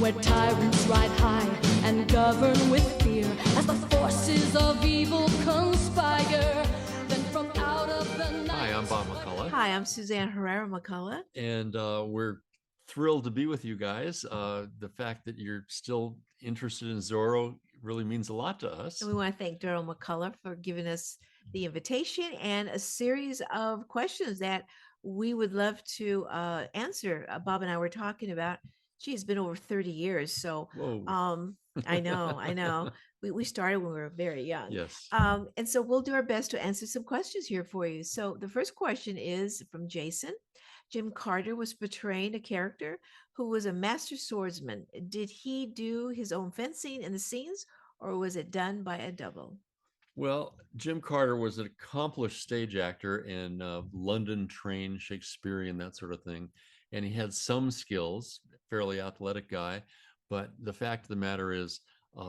where tyrants ride high and govern with fear as the forces of evil conspire. Then from out of the night. Hi, I'm Bob McCullough. Hi, I'm Suzanne Herrera-McCullough. And we're thrilled to be with you guys. The fact that you're still interested in Zorro really means a lot to us. And we want to thank Daryl McCullough for giving us the invitation and a series of questions that we would love to answer. Bob and I were talking about, gee, it's been over 30 years. So I know. We started when we were very young. Yes. And so we'll do our best to answer some questions here for you. So the first question is from Jason. Jim Carter was portraying a character who was a master swordsman. Did he do his own fencing in the scenes, or was it done by a double? Well, Jim Carter was an accomplished stage actor and London trained Shakespearean, that sort of thing. And he had some skills, fairly athletic guy. But the fact of the matter is,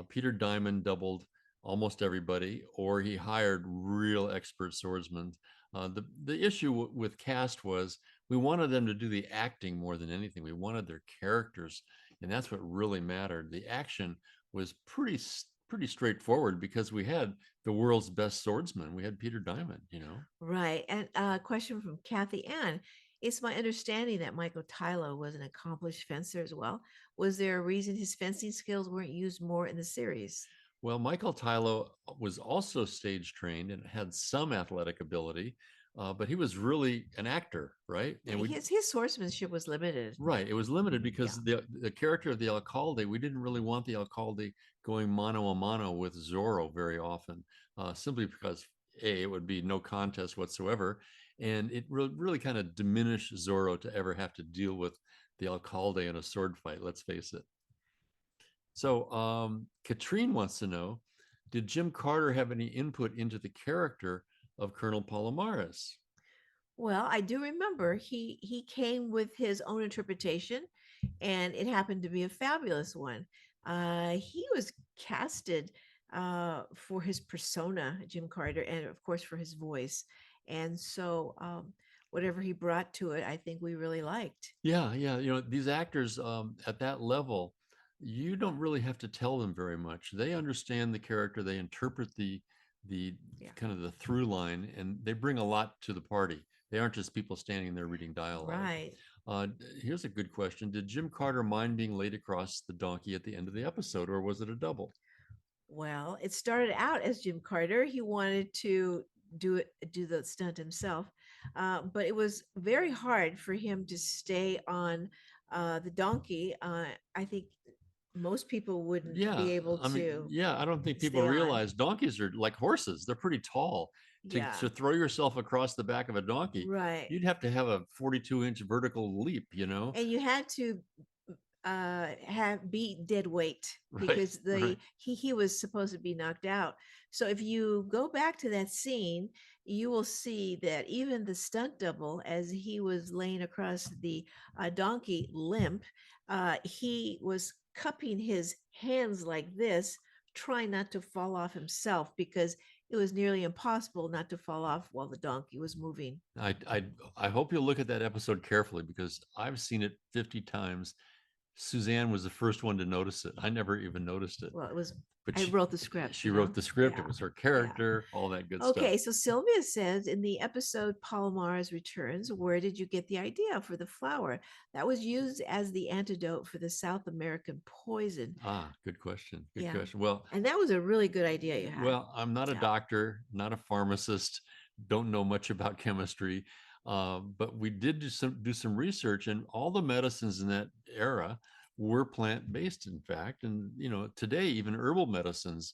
Peter Diamond doubled almost everybody, or he hired real expert swordsmen. The issue with cast was we wanted them to do the acting more than anything. We wanted their characters, and that's what really mattered. The action was pretty straightforward because we had the world's best swordsman. We had Peter Diamond, Right. And a question from Kathy Ann. It's my understanding that Michael Tylo was an accomplished fencer as well. Was there a reason his fencing skills weren't used more in the series? Well, Michael Tylo was also stage trained and had some athletic ability, but he was really an actor, right? And his swordsmanship was limited. Right. It was limited because the character of the Alcalde, we didn't really want the Alcalde going mano a mano with Zorro very often, simply because it would be no contest whatsoever. And it really kind of diminished Zorro to ever have to deal with the Alcalde in a sword fight, let's face it. So Katrine wants to know, did Jim Carter have any input into the character of Colonel Palomares? Well, I do remember he came with his own interpretation, and it happened to be a fabulous one. He was casted for his persona, Jim Carter, and of course for his voice. And so whatever he brought to it, I think we really liked. Yeah. These actors at that level, you don't really have to tell them very much. They understand the character, they interpret the kind of the through line, and they bring a lot to the party. They aren't just people standing there reading dialogue. Right. Here's a good question. Did Jim Carter mind being laid across the donkey at the end of the episode, or was it a double? Well, it started out as Jim Carter. He wanted to do the stunt himself, but it was very hard for him to stay on the donkey. I think most people wouldn't be able to. I don't think people realize donkeys are like horses. They're pretty tall. To throw yourself across the back of a donkey, right, you'd have to have a 42-inch vertical leap, and you had to be dead weight because he was supposed to be knocked out. So if you go back to that scene, you will see that even the stunt double, as he was laying across the donkey limp, he was cupping his hands like this, trying not to fall off himself, because it was nearly impossible not to fall off while the donkey was moving. I hope you'll look at that episode carefully, because I've seen it 50 times. Suzanne was the first one to notice it. I never even noticed it. Well, it was, but I wrote the script. She wrote the script. Yeah. It was her character, all that good stuff. Okay, so Sylvia says, in the episode Palomares Returns, where did you get the idea for the flower that was used as the antidote for the South American poison? Good question. Good question. Well, and that was a really good idea you had. Well, I'm not a doctor, not a pharmacist, don't know much about chemistry, but we did do some research, and all the medicines in that era were plant-based, in fact. And today even herbal medicines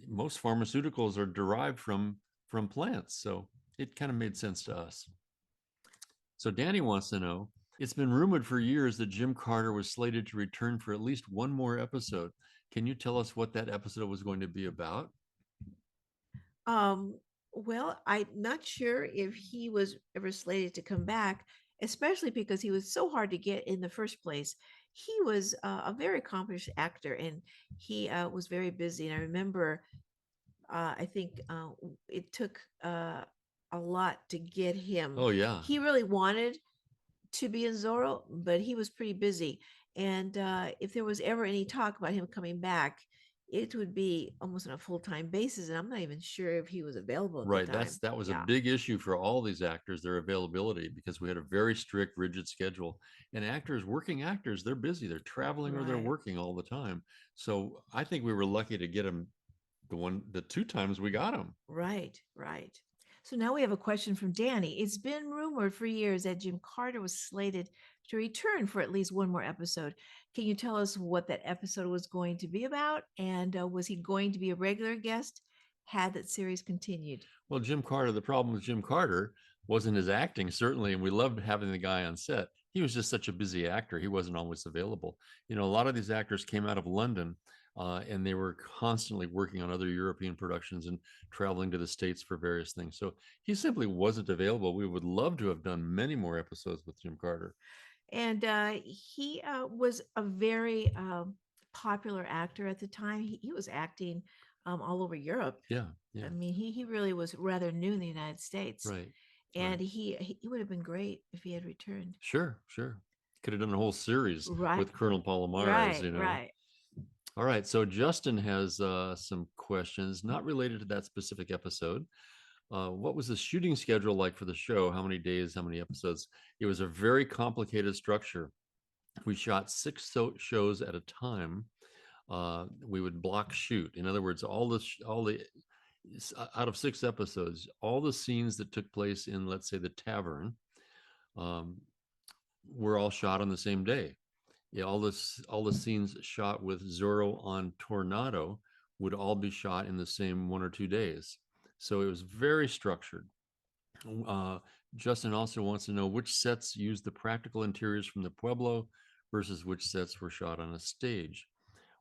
most pharmaceuticals are derived from plants, so it kind of made sense to us. So Danny wants to know, it's been rumored for years that Jim Carter was slated to return for at least one more episode. Can you tell us what that episode was going to be about? Well, I'm not sure if he was ever slated to come back, especially because he was so hard to get in the first place. He was a very accomplished actor, and he was very busy. And I remember, I think it took a lot to get him. Oh, yeah. He really wanted to be in Zorro, but he was pretty busy. And if there was ever any talk about him coming back, it would be almost on a full-time basis. And I'm not even sure if he was available at the Right. time. That was a Yeah, big issue for all these actors, their availability, because we had a very strict, rigid schedule. And actors, working actors, they're busy. They're traveling or they're right, working all the time. So I think we were lucky to get them the two times we got them. right, right. So now we have a question from Danny. It's been rumored for years that Jim Carter was slated to return for at least one more episode. Can you tell us what that episode was going to be about? And was he going to be a regular guest had that series continued? Well, Jim Carter, the problem with Jim Carter wasn't his acting, certainly, and we loved having the guy on set. He was just such a busy actor. He wasn't always available. You know, a lot of these actors came out of London and they were constantly working on other European productions and traveling to the States for various things. So he simply wasn't available. We would love to have done many more episodes with Jim Carter. And he was a very popular actor at the time. He was acting all over Europe. Yeah, yeah. I mean, he really was rather new in the United States. Right. And Right. he would have been great if he had returned. Sure, sure. Could have done a whole series Right, with Colonel Palomares, right, you know. right. All right, so Justin has some questions not related to that specific episode. What was the shooting schedule like for the show? How many days, how many episodes? It was a very complicated structure. We shot six shows at a time. We would block shoot. In other words, all the out of six episodes, all the scenes that took place in, let's say, the tavern, um, were all shot on the same day. Yeah, all the scenes shot with Zorro on Tornado would all be shot in the same 1 or 2 days. So it was very structured. Uh, Justin also wants to know which sets used the practical interiors from the Pueblo versus which sets were shot on a stage.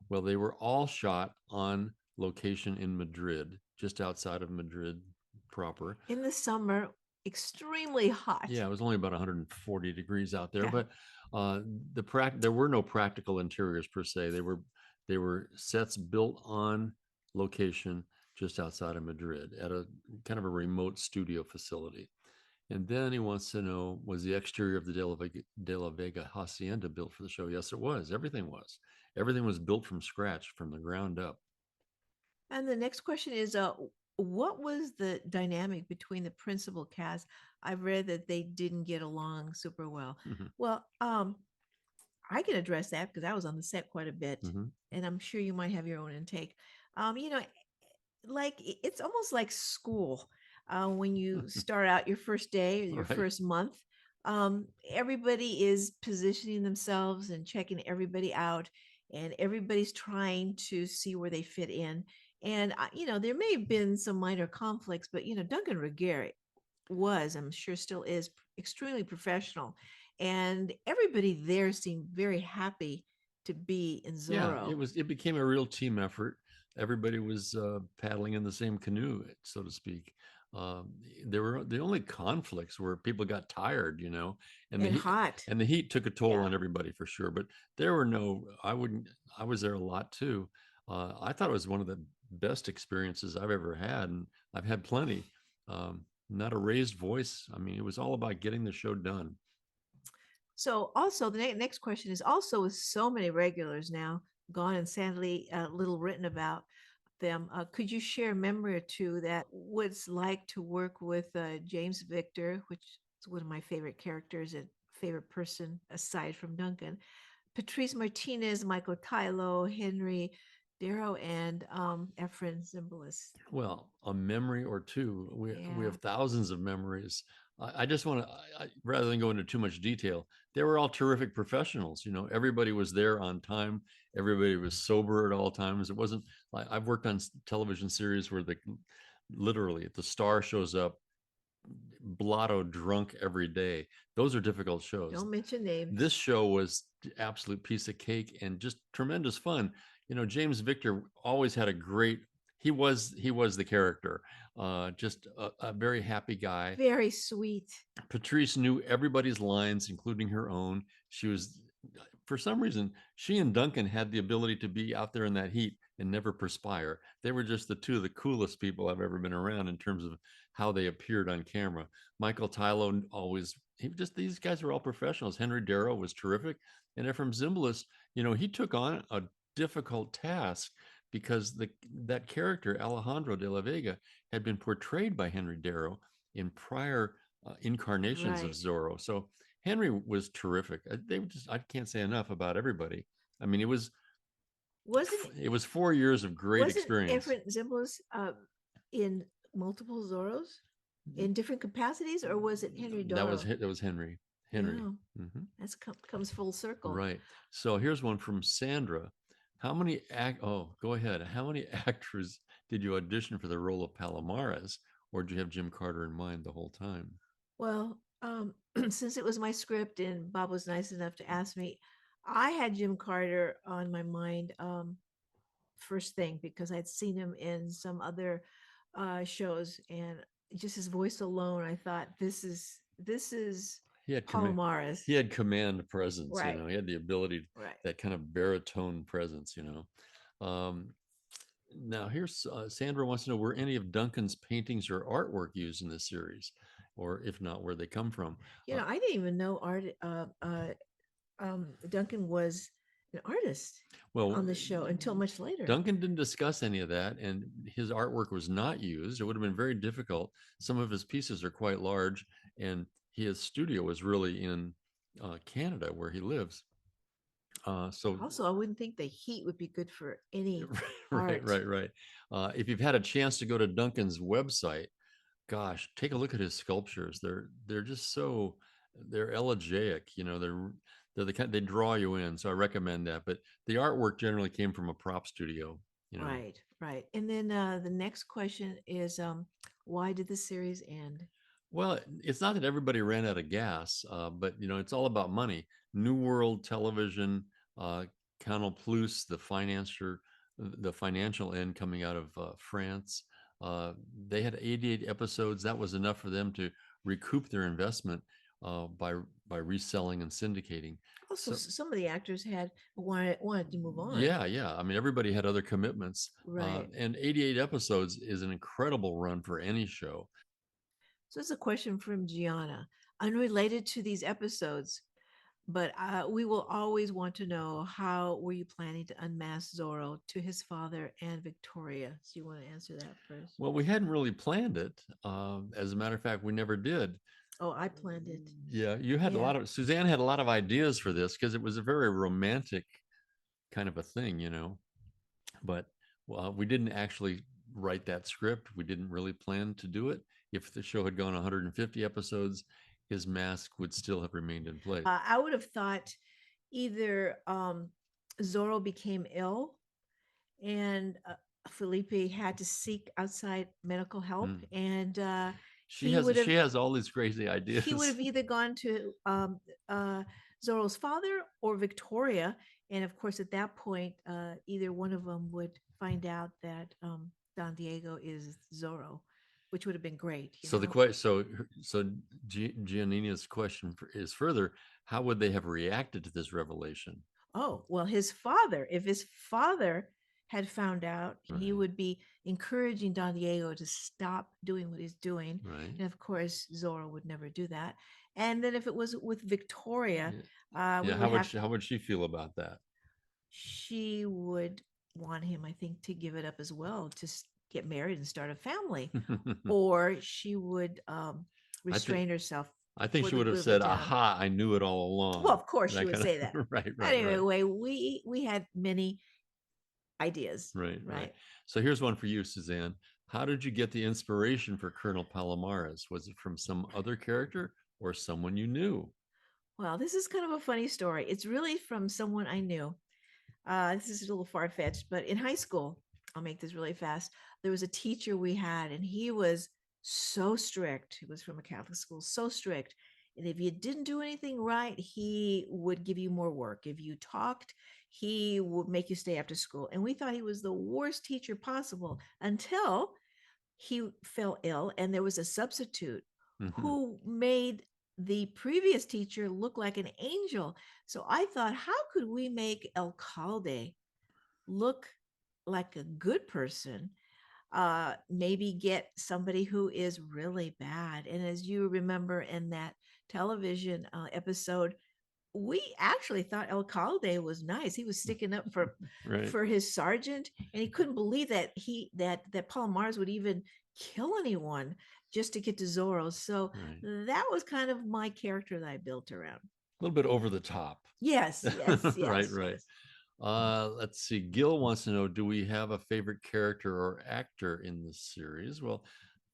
Well, they were all shot on location in Madrid, just outside of Madrid proper. In the summer, extremely hot. Yeah, it was only about 140 degrees out there, Yeah. but there were no practical interiors per se. They were sets built on location just outside of Madrid at a kind of a remote studio facility. And then he wants to know, was the exterior of the De La Vega Hacienda built for the show? Yes, it was. Everything was. Everything was built from scratch, from the ground up. And the next question is what was the dynamic between the principal cast? I've read that they didn't get along super well. Mm-hmm. Well, I can address that because I was on the set quite a bit, Mm-hmm. and I'm sure you might have your own intake. You know, like it's almost like school when you start out your first day or your Right. first month. Everybody is positioning themselves and checking everybody out, and everybody's trying to see where they fit in. And you know, there may have been some minor conflicts, but you know, Duncan Regehr was, I'm sure still is, extremely professional, and everybody there seemed very happy to be in Yeah, Zorro. it became a real team effort. Everybody was paddling in the same canoe, so to speak. There were the only conflicts where people got tired, you know, And hot. and the heat took a toll Yeah. on everybody for sure. But there were no, I wouldn't, I was there a lot too. I thought it was one of the best experiences I've ever had, and I've had plenty. Not a raised voice. I mean, it was all about getting the show done. So also the next question is also with so many regulars now gone and sadly little written about them. Could you share a memory or two that what it's like to work with James Victor, which is one of my favorite characters and favorite person aside from Duncan, Patrice Martinez, Michael Tylo, Henry Darrow, and Efren Zimbalist. Well, a memory or two. We Yeah. have thousands of memories. I just want to, rather than go into too much detail, they were all terrific professionals. You know, everybody was there on time. Everybody was sober at all times. It wasn't like I've worked on television series where literally the star shows up blotto drunk every day. Those are difficult shows. Don't mention names. This show was absolute piece of cake and just tremendous fun. You know, James Victor always had a great, he was the character, just a very happy guy. Very sweet. Patrice knew everybody's lines, including her own. She was for some reason, she and Duncan had the ability to be out there in that heat and never perspire. They were just the two of the coolest people I've ever been around in terms of how they appeared on camera. Michael Tylo always, these guys were all professionals. Henry Darrow was terrific. And Ephraim Zimbalist, he took on a difficult task because that character, Alejandro de la Vega, had been portrayed by Henry Darrow in prior incarnations of Right. Zorro. So Henry was terrific. I can't say enough about everybody. I mean, Wasn't it was 4 years of great wasn't experience. Ephraim Zimbalist in multiple Zorros in different capacities, or was it Henry Darrow? That was Henry. Henry. Yeah. Mm-hmm. That's comes full circle. Right. So here's one from Sandra. Go ahead. How many actors did you audition for the role of Palomares, or did you have Jim Carter in mind the whole time? Well, since it was my script and Bob was nice enough to ask me, I had Jim Carter on my mind first thing because I'd seen him in some other shows, and just his voice alone, I thought this is He had Palomares. He had command presence. Right. He had the ability, Right. that kind of baritone presence. Now here's Sandra wants to know, were any of Duncan's paintings or artwork used in this series, or if not, where they come from? I didn't even know Duncan was an artist on the show until much later. Duncan didn't discuss any of that, and his artwork was not used. It would have been very difficult. Some of his pieces are quite large, and his studio was really in Canada, where he lives. So also, I wouldn't think the heat would be good for any right, art. right. If you've had a chance to go to Duncan's website, gosh, take a look at his sculptures. They're just they're elegiac. They're the kind, they draw you in. So I recommend that. But the artwork generally came from a prop studio. Right. And then the next question is, why did the series end? Well, it's not that everybody ran out of gas, but it's all about money. New World Television, Canal Plus, the financial end coming out of France. They had 88 episodes. That was enough for them to recoup their investment by reselling and syndicating. Also, some of the actors had wanted to move on. Yeah. I mean, everybody had other commitments. Right. And 88 episodes is an incredible run for any show. So it's a question from Gianna, unrelated to these episodes, but we will always want to know, how were you planning to unmask Zorro to his father and Victoria? So you want to answer that first? Well, we hadn't really planned it. As a matter of fact, we never did. Oh, I planned it. Yeah, you had Suzanne had a lot of ideas for this because it was a very romantic kind of a thing, but we didn't actually write that script. We didn't really plan to do it. If the show had gone 150 episodes, his mask would still have remained in place. I would have thought either Zorro became ill and Felipe had to seek outside medical help, and she has all these crazy ideas. He would have either gone to Zorro's father or Victoria, and of course, at that point, either one of them would find out that Don Diego is Zorro, which would have been great. So Giannina's question is further: how would they have reacted to this revelation? Oh, well, if his father had found out, right, he would be encouraging Don Diego to stop doing what he's doing. Right. And of course, Zorro would never do that. And then if it was with Victoria, how would she feel about that? She would want him, I think, to give it up as well, to get married and start a family. Or she would restrain herself. I think she would have said, "Aha, I knew it all along." Well, of course she would say that. Right. Anyway, we had many ideas. Right. So here's one for you, Suzanne. How did you get the inspiration for Colonel Palomares? Was it from some other character or someone you knew? Well, this is kind of a funny story. It's really from someone I knew. This is a little far-fetched, but in high school, I'll make this really fast, there was a teacher we had, and he was so strict. He was from a Catholic school, so strict. And if you didn't do anything right, he would give you more work. If you talked, he would make you stay after school. And we thought he was the worst teacher possible until he fell ill, and there was a substitute who made the previous teacher looked like an angel. So I thought, how could we make Alcalde look like a good person? Maybe get somebody who is really bad. And as you remember in that television episode, we actually thought Alcalde was nice. He was sticking up for Right. his sergeant, and he couldn't believe that that Palomares would even kill anyone just to get to Zorro. So Right. that was kind of my character that I built around. A little bit over the top. Yes, yes, Right, yes, right. yes. Let's see. Gil wants to know, do we have a favorite character or actor in the series? Well,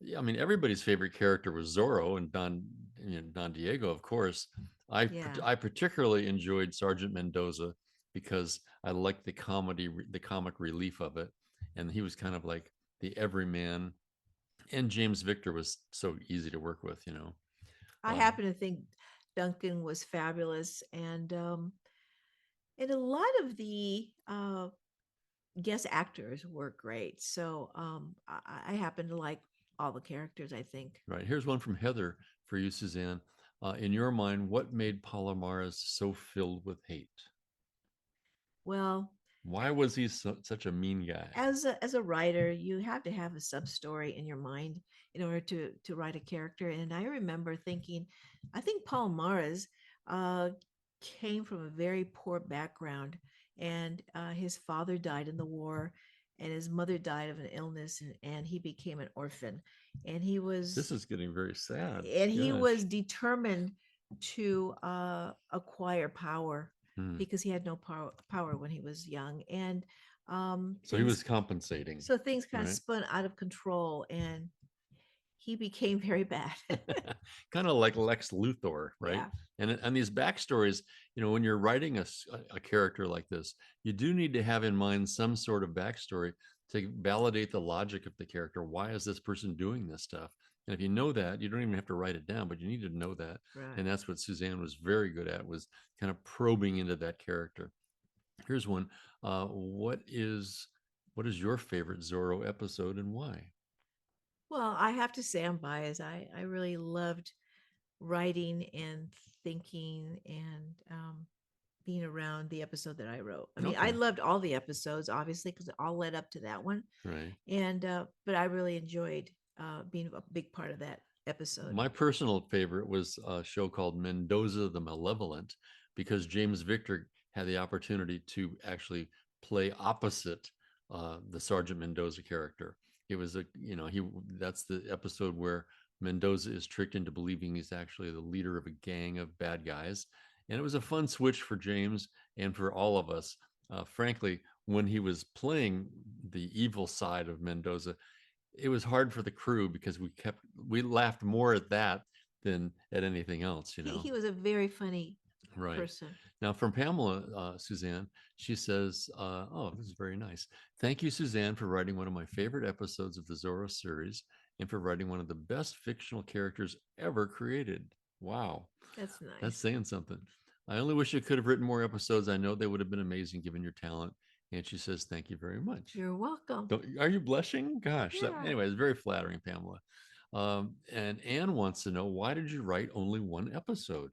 yeah, I mean, everybody's favorite character was Zorro and Don Diego, of course. Yeah. I particularly enjoyed Sergeant Mendoza because I liked the comic relief of it, and he was kind of like the everyman. And James Victor was so easy to work with, you know. I happen to think Duncan was fabulous, and a lot of the guest actors were great. So I happen to like all the characters, I think. Right. Here's one from Heather for you, Suzanne. In your mind, what made Palomares so filled with hate? Well, Why was he such a mean guy? as a writer, you have to have a sub story in your mind in order to write a character. And I remember thinking, I think Paul Mars came from a very poor background, and his father died in the war, and his mother died of an illness, and he became an orphan, and This is getting very sad. he Gosh. was determined to acquire power Hmm. because he had no power when he was young, and So he was compensating, so things kind of right? spun out of control, and he became very bad. Kind of like Lex Luthor, right? Yeah. And these backstories, you know, when you're writing a character like this, you do need to have in mind some sort of backstory to validate the logic of the character. Why is this person doing this stuff? And if you know that, you don't even have to write it down, but you need to know that. Right. And that's what Suzanne was very good at, was kind of probing into that character. Here's one. What is your favorite Zorro episode and why? Well, I have to say I'm biased. I really loved writing and thinking and being around the episode that I wrote. I mean, I Okay. loved all the episodes, obviously, because it all led up to that one. Right. And but I really enjoyed being a big part of that episode. My personal favorite was a show called Mendoza the Malevolent, because James Victor had the opportunity to actually play opposite the Sergeant Mendoza character. It was that's the episode where Mendoza is tricked into believing he's actually the leader of a gang of bad guys. And it was a fun switch for James and for all of us. Frankly, when he was playing the evil side of Mendoza, it was hard for the crew because we laughed more at that than at anything else, you know. He was a very funny Right. person. Now, from Pamela, Suzanne, she says, oh, this is very nice. Thank you, Suzanne, for writing one of my favorite episodes of the Zorro series and for writing one of the best fictional characters ever created. Wow. That's nice. That's saying something. I only wish you could have written more episodes. I know they would have been amazing given your talent. And she says, thank you very much. You're welcome. Are you blushing? Gosh. Yeah. Anyway, it's very flattering, Pamela. And Anne wants to know, why did you write only one episode?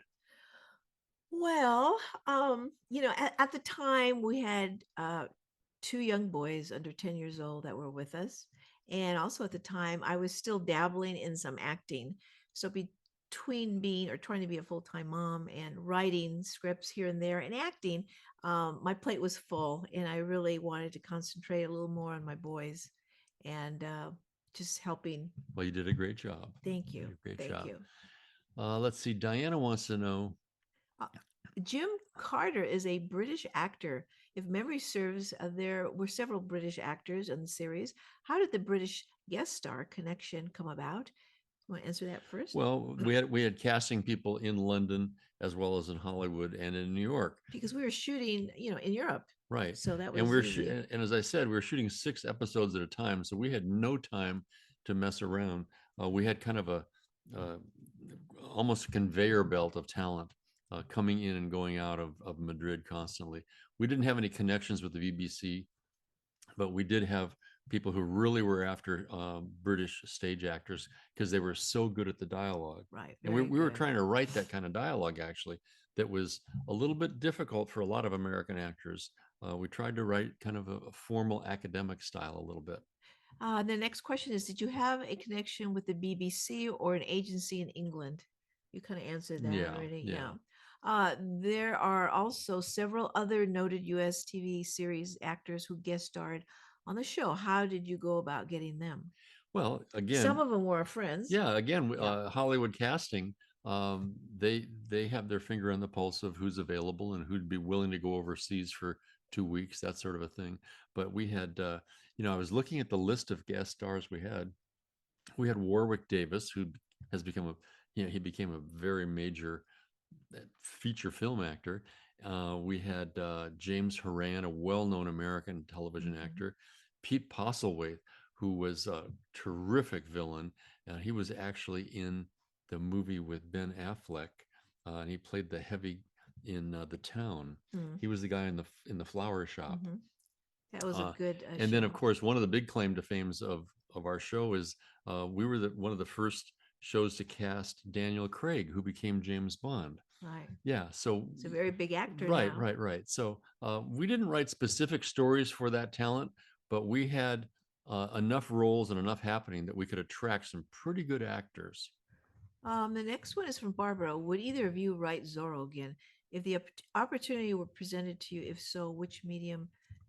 Well, at the time we had two young boys under 10 years old that were with us. And also at the time, I was still dabbling in some acting. So between being or trying to be a full-time mom and writing scripts here and there and acting, my plate was full. And I really wanted to concentrate a little more on my boys and just helping. Well, you did a great job. Thank you. Great Thank job. you. Let's see. Diana wants to know. Jim Carter is a British actor. If memory serves, there were several British actors in the series. How did the British guest star connection come about? You want to answer that first? Well, we had casting people in London as well as in Hollywood and in New York, because we were shooting, in Europe. Right. So that was and easy. And as I said, we were shooting 6 episodes at a time, so we had no time to mess around. We had kind of a almost a conveyor belt of talent coming in and going out of Madrid constantly. We didn't have any connections with the BBC, but we did have people who really were after British stage actors because they were so good at the dialogue. Right. And we were trying to write that kind of dialogue, actually, that was a little bit difficult for a lot of American actors. We tried to write kind of a formal academic style a little bit. The next question is, did you have a connection with the BBC or an agency in England? You kind of answered that already. Yeah. There are also several other noted US TV series actors who guest starred on the show. How did you go about getting them? Well, again, Some of them were friends. yeah, again, Yeah. Hollywood casting, they have their finger on the pulse of who's available and who'd be willing to go overseas for 2 weeks, that sort of a thing. But we had, I was looking at the list of guest stars we had. We had Warwick Davis, who has become he became a very major feature film actor. We had James Horan, a well-known American television actor. Pete Postlethwaite, who was a terrific villain. He was actually in the movie with Ben Affleck, and he played the heavy in The Town. He was the guy in the flower shop. That was a good and show. then, of course, one of the big claim to fames of our show is we were one of the first shows to cast Daniel Craig, who became James Bond. Right. Yeah. So it's a very big actor. Right, now. right. So we didn't write specific stories for that talent, but we had enough roles and enough happening that we could attract some pretty good actors. The next one is from Barbara. Would either of you write Zorro again? If the opportunity were presented to you, if so, which medium,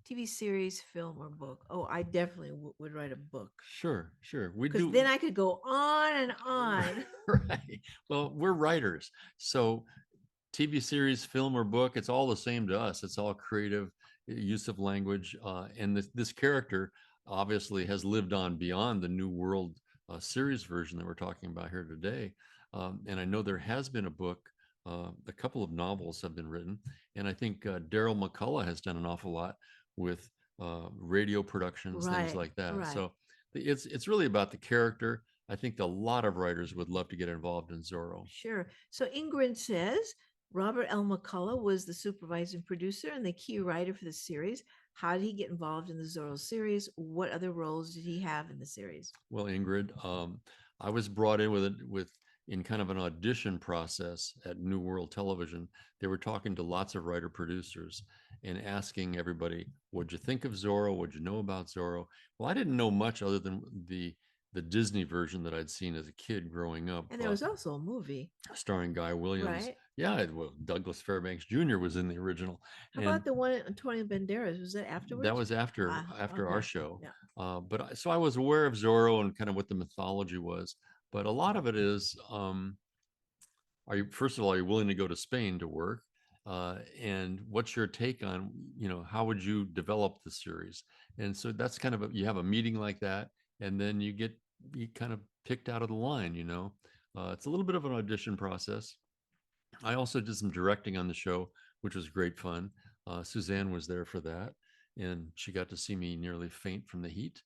TV series, film, or book? Oh, I definitely would write a book. Sure. We Because do. then I could go on and on. Right. Well, we're writers. So TV series, film, or book, it's all the same to us. It's all creative use of language. And this character obviously has lived on beyond the New World series version that we're talking about here today. And I know there has been a book, a couple of novels have been written. And I think Daryl McCullough has done an awful lot with radio productions, things like that. Right. So it's really about the character. I think a lot of writers would love to get involved in Zorro. Sure. So Ingrid says, Robert L. McCullough was the supervising producer and the key writer for the series. How did he get involved in the Zorro series? What other roles did he have in the series? Well, Ingrid, I was brought in in kind of an audition process at New World Television. They were talking to lots of writer producers and asking everybody, what'd you think of Zorro? What'd you know about Zorro? Well, I didn't know much other than the Disney version that I'd seen as a kid growing up. And there was also a movie starring Guy Williams. Right? Yeah, well, Douglas Fairbanks Jr. was in the original. How about the one Antonio Banderas? Was that afterwards? That was after okay. our show. Yeah. But so I was aware of Zorro and kind of what the mythology was. But a lot of it is, first of all, are you willing to go to Spain to work? And what's your take on, how would you develop the series? And so that's kind of you have a meeting like that, and then you kind of picked out of the line, it's a little bit of an audition process. I also did some directing on the show, which was great fun. Suzanne was there for that, and she got to see me nearly faint from the heat.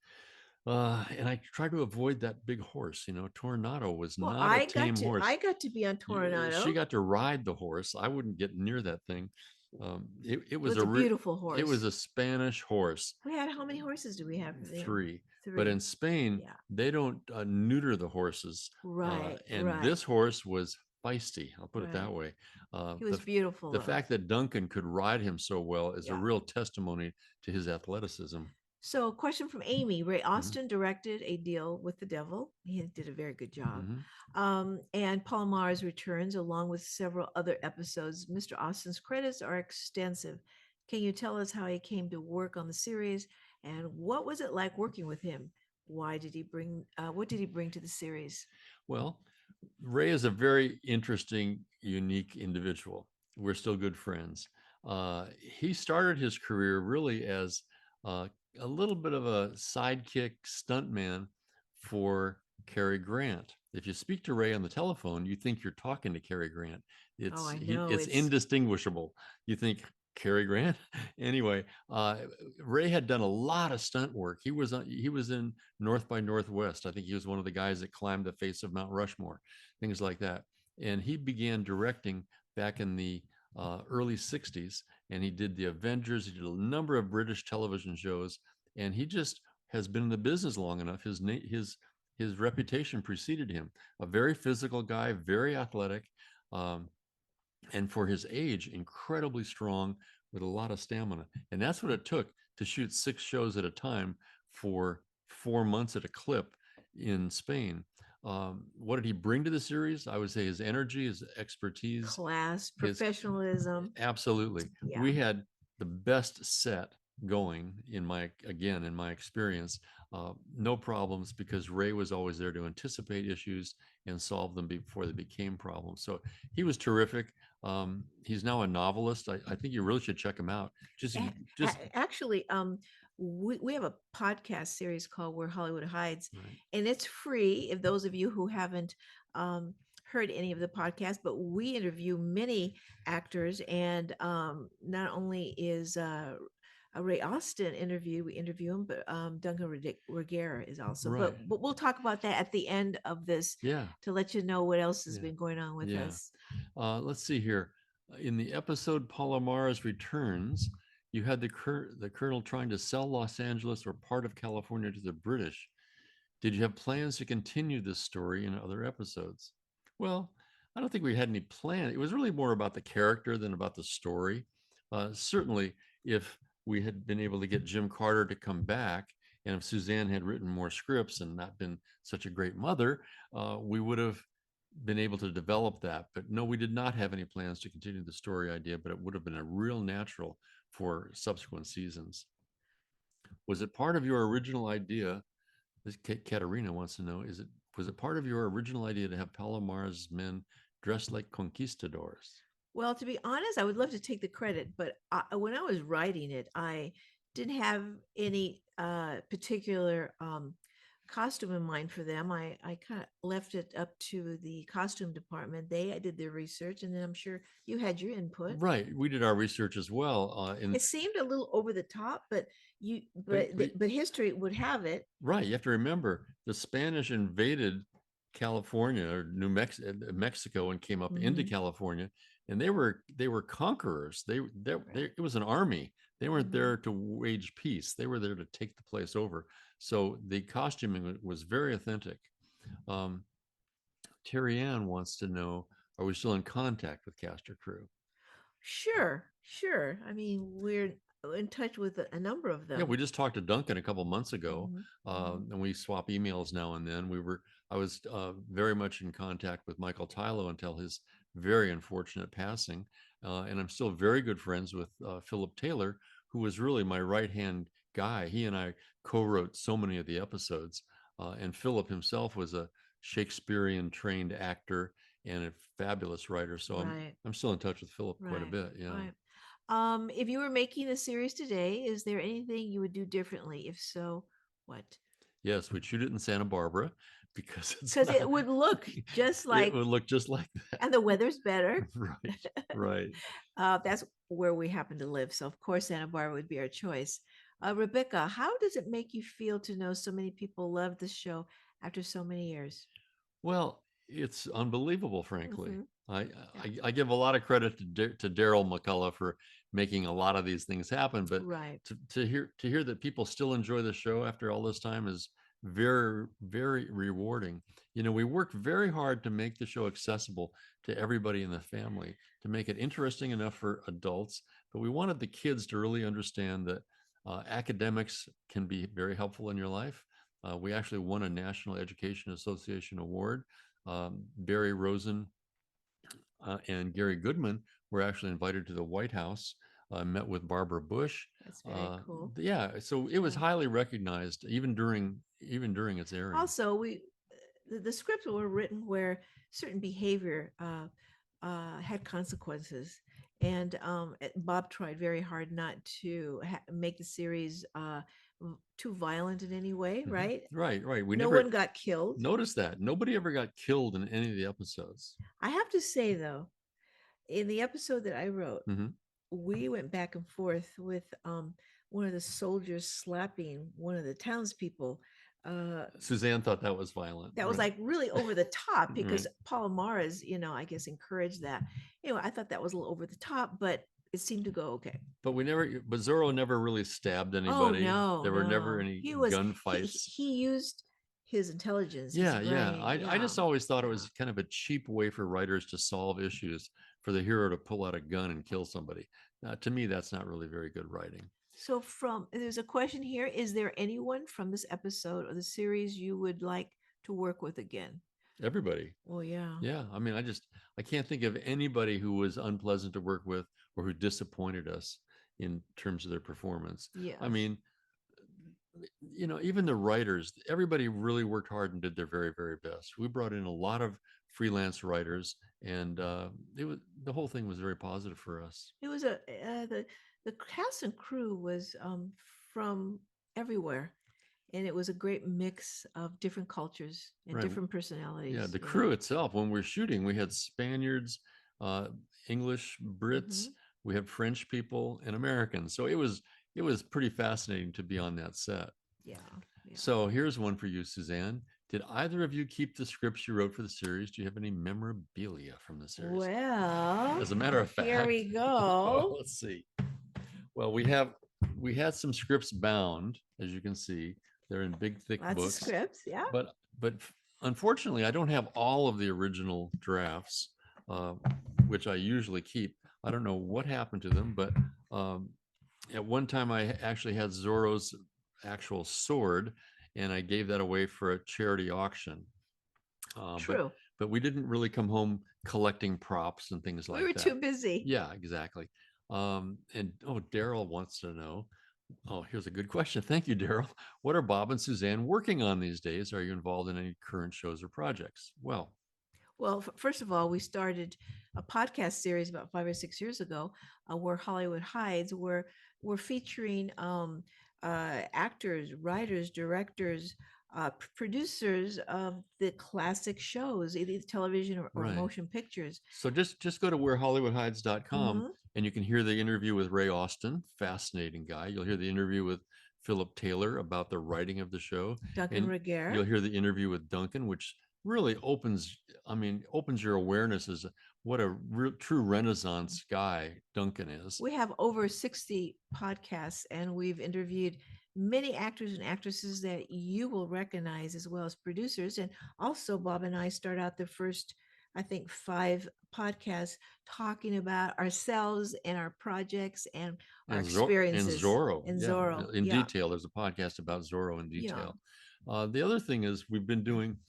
And I tried to avoid that big horse. Tornado was not a tame horse. I got to be on Tornado. She got to ride the horse. I wouldn't get near that thing. It was a beautiful horse. It was a Spanish horse. How many horses do we have? Three. But in Spain, they don't neuter the horses. Right. This horse was feisty. I'll put it that way. He was beautiful. The fact that Duncan could ride him so well is a real testimony to his athleticism. So, a question from Amy. Ray Austin directed A Deal with the Devil. He did a very good job. And Paul Mars returns along with several other episodes. Mr. Austin's credits are extensive. Can you tell us how he came to work on the series, and what was it like working with him? What did he bring to the series? Well, Ray is a very interesting, unique individual. We're still good friends. He started his career really as a little bit of a sidekick stuntman for Cary Grant. If you speak to Ray on the telephone, you think you're talking to Cary Grant. It's indistinguishable. You think, Cary Grant? Anyway, Ray had done a lot of stunt work. He was in North by Northwest. I think he was one of the guys that climbed the face of Mount Rushmore, things like that. And he began directing back in the early 60s, and he did the Avengers. He did a number of British television shows, and he just has been in the business long enough. His reputation preceded him. A very physical guy, very athletic, um, and for his age, incredibly strong with a lot of stamina. And that's what it took to shoot 6 shows at a time for 4 months at a clip in Spain. What did he bring to the series? I would say his energy, his expertise, Class, his professionalism. absolutely. Yeah. We had the best set going in my experience. No problems because Ray was always there to anticipate issues and solve them before they became problems. So he was terrific. He's now a novelist. I think you really should check him out. Actually, we have a podcast series called Where Hollywood Hides, right. and it's free if those of you who haven't heard any of the podcasts, but we interview many actors, and not only is a Ray Austin we interview him, but Duncan Reguera is also. Right. But we'll talk about that at the end of this, Yeah. to let you know what else has Yeah. been going on with Yeah. us. Let's see here. In the episode Palomares Returns, you had the colonel trying to sell Los Angeles or part of California to the British. Did you have plans to continue this story in other episodes? Well, I don't think we had any plan. It was really more about the character than about the story. Certainly, if we had been able to get Jim Carter to come back, and if Suzanne had written more scripts and not been such a great mother, we would have been able to develop that. But no, we did not have any plans to continue the story idea, but it would have been a real natural for subsequent seasons. Was it part of your original idea? This Katerina wants to know, was it part of your original idea to have Palomares' men dressed like conquistadors? Well, to be honest, I would love to take the credit, but when I was writing it, I didn't have any particular costume in mind for them. I kind of left it up to the costume department. They did their research, and then I'm sure you had your input. Right, we did our research as well. It seemed a little over the top, but history would have it. Right, you have to remember the Spanish invaded California or Mexico and came up into California, and they were conquerors. It was an army. They weren't there to wage peace. They were there to take the place over. So the costuming was very authentic. Terry Ann wants to know, are we still in contact with cast or crew? Sure. I mean, we're in touch with a number of them. Yeah, we just talked to Duncan a couple months ago, and we swap emails now and then. I was very much in contact with Michael Tylo until his very unfortunate passing, and I'm still very good friends with Philip Taylor, who was really my right-hand guy. He and I co-wrote so many of the episodes, and Philip himself was a Shakespearean trained actor and a fabulous writer. So I'm still in touch with Philip quite a bit. Yeah. Right. If you were making a series today, is there anything you would do differently? If so, what? Yes, we'd shoot it in Santa Barbara because it would look just like it would look just like that, and the weather's better. Right. That's where we happen to live, so of course Santa Barbara would be our choice. Rebecca, how does it make you feel to know so many people love the show after so many years? Well, it's unbelievable, frankly. I give a lot of credit to Daryl McCullough for making a lot of these things happen, but to hear that people still enjoy the show after all this time is very, very rewarding. You know, we worked very hard to make the show accessible to everybody in the family, to make it interesting enough for adults, but we wanted the kids to really understand that academics can be very helpful in your life. We actually won a National Education Association award. Barry Rosen and Gary Goodman were actually invited to the White House, met with Barbara Bush. That's very cool. Yeah, so it was highly recognized even during its airing. Also, the scripts were written where certain behavior had consequences, and Bob tried very hard not to make the series too violent in any way, right? Right. No one got killed. Notice that nobody ever got killed in any of the episodes. I have to say, though, in the episode that I wrote, we went back and forth with one of the soldiers slapping one of the townspeople. Suzanne thought that was violent. That was like really over the top because Palomares, I guess encouraged that. I thought that was a little over the top, but it seemed to go okay. But Zorro never really stabbed Oh anybody. no, There were never no. any He gunfights. he used his intelligence, his Yeah, yeah. brain. I Yeah. just always thought it Yeah. was kind of a cheap way for writers to solve issues, for the hero to pull out a gun and kill somebody. To me, that's not really very good writing. So there's a question here. Is there anyone from this episode or the series you would like to work with again? Everybody. Well, yeah. Yeah. I mean, I can't think of anybody who was unpleasant to work with or who disappointed us in terms of their performance. Yes. I mean, even the writers, everybody really worked hard and did their very, very best. We brought in a lot of freelance writers, and the whole thing was very positive for us. It was the cast and crew was from everywhere, and it was a great mix of different cultures and Right. different personalities. Yeah, the crew itself, when we're shooting, we had Spaniards, English, Brits, we had French people, and Americans. So it was pretty fascinating to be on that set. Yeah. So here's one for you, Suzanne. Did either of you keep the scripts you wrote for the series? Do you have any memorabilia from the series? Well, as a matter of fact, here we go. Let's see. Well, we had some scripts bound, as you can see. They're in big, thick Lots books. of scripts, yeah. But unfortunately, I don't have all of the original drafts, which I usually keep. I don't know what happened to them, but at one time I actually had Zorro's actual sword, and I gave that away for a charity auction. True. But we didn't really come home collecting props and things like that. We were too busy. Yeah, exactly. And Daryl wants to know. Oh, here's a good question. Thank you, Daryl. What are Bob and Suzanne working on these days? Are you involved in any current shows or projects? Well, first of all, we started a podcast series about 5 or 6 years ago, where Hollywood hides. We're featuring actors, writers, directors, producers of the classic shows, either television or Right. motion pictures. So just go to wherehollywoodhides.com and you can hear the interview with Ray Austin, fascinating guy. You'll hear the interview with Philip Taylor about the writing of the show. Duncan Regehr. You'll hear the interview with Duncan, which really opens your awareness as what a true Renaissance guy Duncan is. We have over 60 podcasts, and we've interviewed many actors and actresses that you will recognize, as well as producers. And also, Bob and I start out the first, I think, 5 podcasts talking about ourselves and our projects and our experiences. And Zorro. Zorro. In detail. There's a podcast about Zorro in detail. Yeah. The other thing is we've been doing,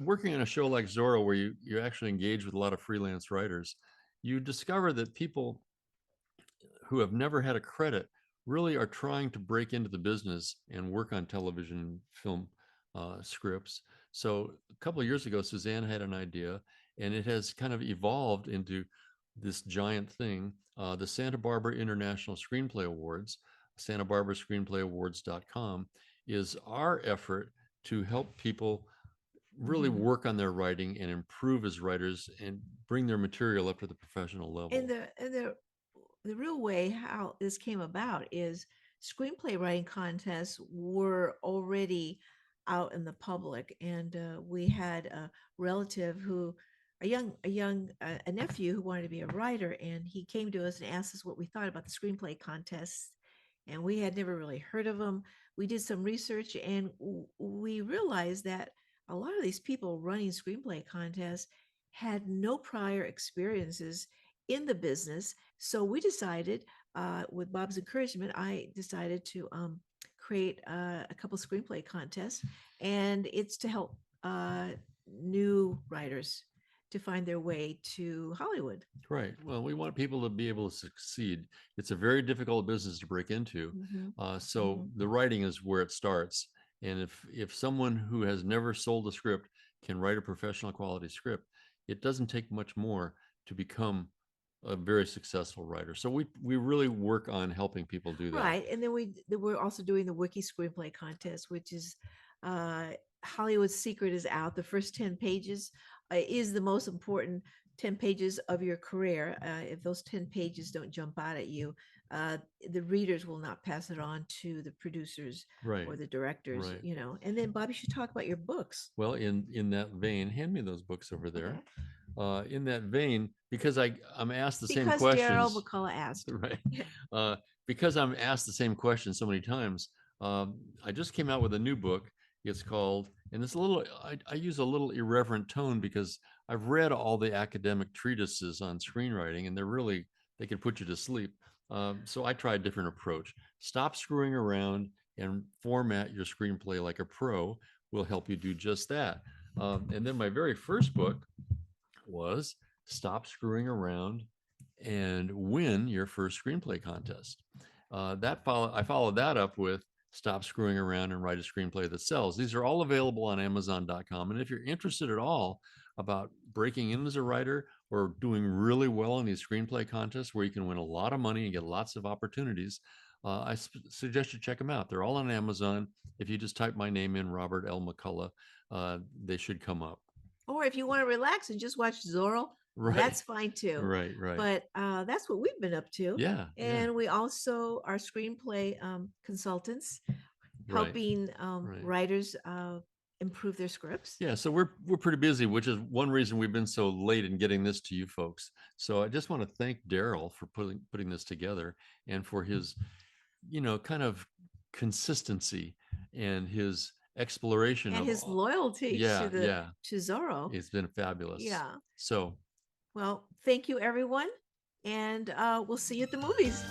working on a show like Zorro, where you actually engage with a lot of freelance writers, you discover that people who have never had a credit really are trying to break into the business and work on television, film scripts. So a couple of years ago, Suzanne had an idea, and it has kind of evolved into this giant thing, the Santa Barbara International Screenplay Awards. SantaBarbaraScreenplayAwards.com is our effort to help people really work on their writing and improve as writers and bring their material up to the professional level. And the real way how this came about is screenplay writing contests were already out in the public, and we had a relative a nephew who wanted to be a writer, and he came to us and asked us what we thought about the screenplay contests, and we had never really heard of them. We did some research, and we realized that a lot of these people running screenplay contests had no prior experiences in the business. So we decided, with Bob's encouragement, I decided to create a couple screenplay contests, and it's to help new writers to find their way to Hollywood. Right. Well, we want people to be able to succeed. It's a very difficult business to break into. So the writing is where it starts. And if someone who has never sold a script can write a professional quality script, it doesn't take much more to become a very successful writer. So we really work on helping people do that. Right. And then we're also doing the Wiki Screenplay Contest, which is Hollywood's secret is out. The first 10 pages is the most important 10 pages of your career. If those 10 pages don't jump out at you, the readers will not pass it on to the producers or the directors, And then, Bob, you should talk about your books. Well, in that vein, hand me those books over there. in that vein, because I'm asked the same Because Daryl questions, McCullough asked. right? Because I'm asked the same question so many times, I just came out with a new book. It's called, and it's a little, I use a little irreverent tone because I've read all the academic treatises on screenwriting, and they can put you to sleep. So I try a different approach. Stop screwing around and format your screenplay like a pro will help you do just that. And then my very first book was Stop Screwing Around and Win Your First Screenplay Contest. I followed that up with Stop Screwing Around and Write a Screenplay That Sells. These are all available on Amazon.com. And if you're interested at all about breaking in as a writer or doing really well in these screenplay contests where you can win a lot of money and get lots of opportunities, I suggest you check them out. They're all on Amazon. If you just type my name in, Robert L. McCullough, they should come up. Or if you want to relax and just watch Zorro, Right. that's fine too. Right. But that's what we've been up to. Yeah. And we also are screenplay consultants, helping writers improve their scripts. Yeah, so we're pretty busy, which is one reason we've been so late in getting this to you folks. So I just want to thank Daryl for putting this together and for his, kind of consistency and his exploration and of his loyalty to Zorro. It's been fabulous. Yeah. So, well, thank you everyone, and we'll see you at the movies.